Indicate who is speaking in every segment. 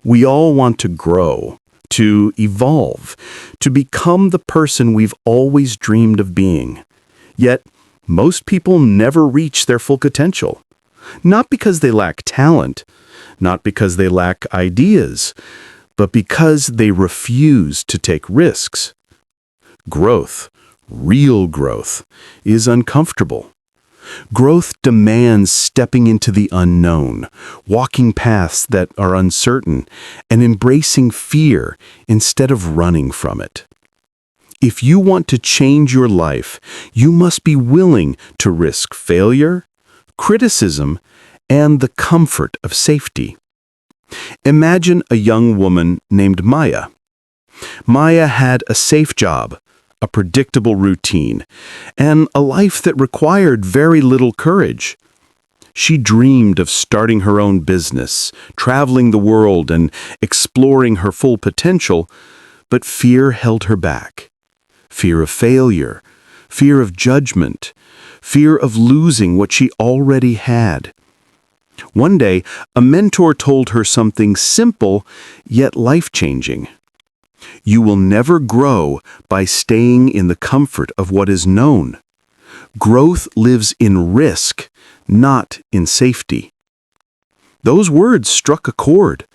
Speaker 1: We all want to grow, to evolve, to become the person we've always dreamed of being. Yet, most people never reach their full potential. Not because they lack talent, not because they lack ideas, but because they refuse to take risks. Growth, real growth, is uncomfortable. Growth demands stepping into the unknown, walking paths that are uncertain, and embracing fear instead of running from it. If you want to change your life, you must be willing to risk failure, criticism, and the comfort of safety. Imagine a young woman named Maya. Maya had a safe job, a predictable routine, and a life that required very little courage. She dreamed of starting her own business, traveling the world, and exploring her full potential, but fear held her back. Fear of failure, fear of judgment, fear of losing what she already had. One day, a mentor told her something simple yet life-changing. You will never grow by staying in the comfort of what is known. Growth lives in risk, not in safety. Those words struck a chord.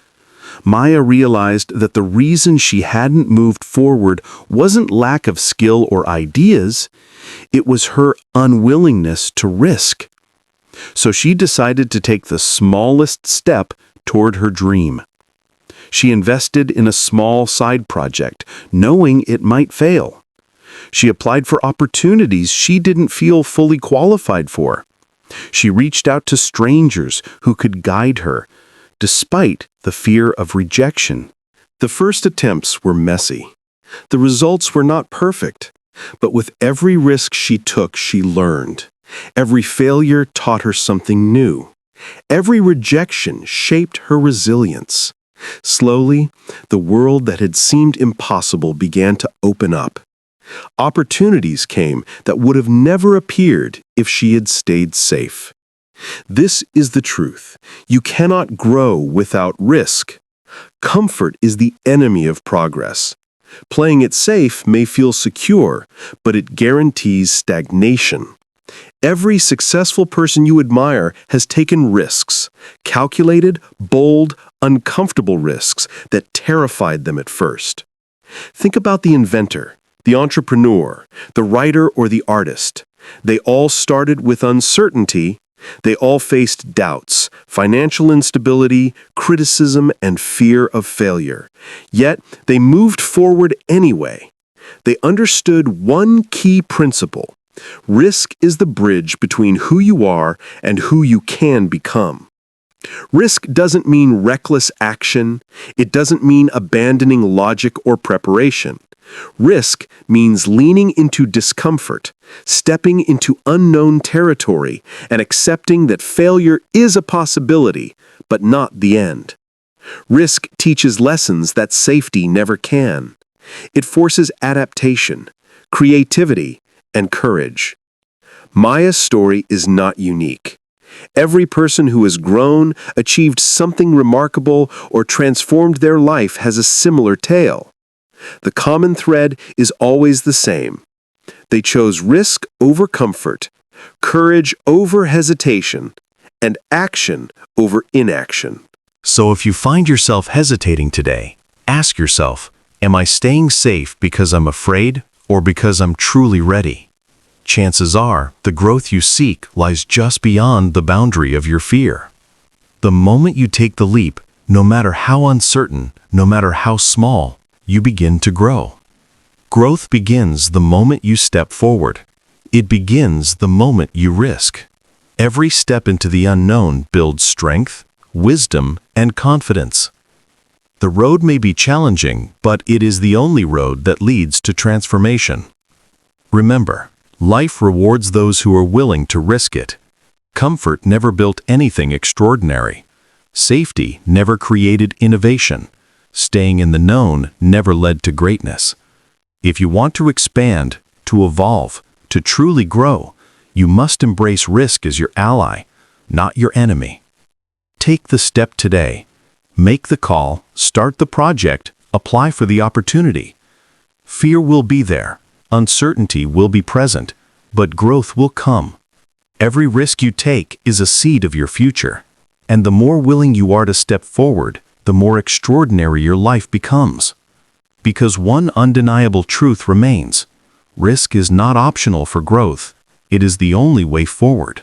Speaker 1: Maya realized that the reason she hadn't moved forward wasn't lack of skill or ideas, it was her unwillingness to risk. So she decided to take the smallest step toward her dream. She invested in a small side project, knowing it might fail. She applied for opportunities she didn't feel fully qualified for. She reached out to strangers who could guide her, despite the fear of rejection. The first attempts were messy. The results were not perfect, but with every risk she took, she learned. Every failure taught her something new. Every rejection shaped her resilience. Slowly, the world that had seemed impossible began to open up. Opportunities came that would have never appeared if she had stayed safe. This is the truth. You cannot grow without risk. Comfort is the enemy of progress. Playing it safe may feel secure, but it guarantees stagnation. Every successful person you admire has taken risks, calculated, bold, uncomfortable risks that terrified them at first. Think about the inventor, the entrepreneur, the writer, or the artist. They all started with uncertainty. They all faced doubts, financial instability, criticism, and fear of failure. Yet, they moved forward anyway. They understood one key principle. Risk is the bridge between who you are and who you can become. Risk doesn't mean reckless action. It doesn't mean abandoning logic or preparation. Risk means leaning into discomfort, stepping into unknown territory, and accepting that failure is a possibility, but not the end. Risk teaches lessons that safety never can. It forces adaptation, creativity, and courage. Maya's story is not unique. Every person who has grown, achieved something remarkable, or transformed their life has a similar tale. The common thread is always the same. They chose risk over comfort, courage over hesitation, and action over inaction.
Speaker 2: So if you find yourself hesitating today, ask yourself, am I staying safe because I'm afraid or because I'm truly ready? Chances are, the growth you seek lies just beyond the boundary of your fear. The moment you take the leap, no matter how uncertain, no matter how small, you begin to grow. Growth begins the moment you step forward. It begins the moment you risk. Every step into the unknown builds strength, wisdom, and confidence. The road may be challenging, but it is the only road that leads to transformation. Remember, life rewards those who are willing to risk it. Comfort never built anything extraordinary. Safety never created innovation. Staying in the known never led to greatness. If you want to expand, to evolve, to truly grow, you must embrace risk as your ally, not your enemy. Take the step today. Make the call, start the project, apply for the opportunity. Fear will be there, uncertainty will be present, but growth will come. Every risk you take is a seed of your future, and the more willing you are to step forward, the more extraordinary your life becomes. Because one undeniable truth remains: risk is not optional for growth, it is the only way forward.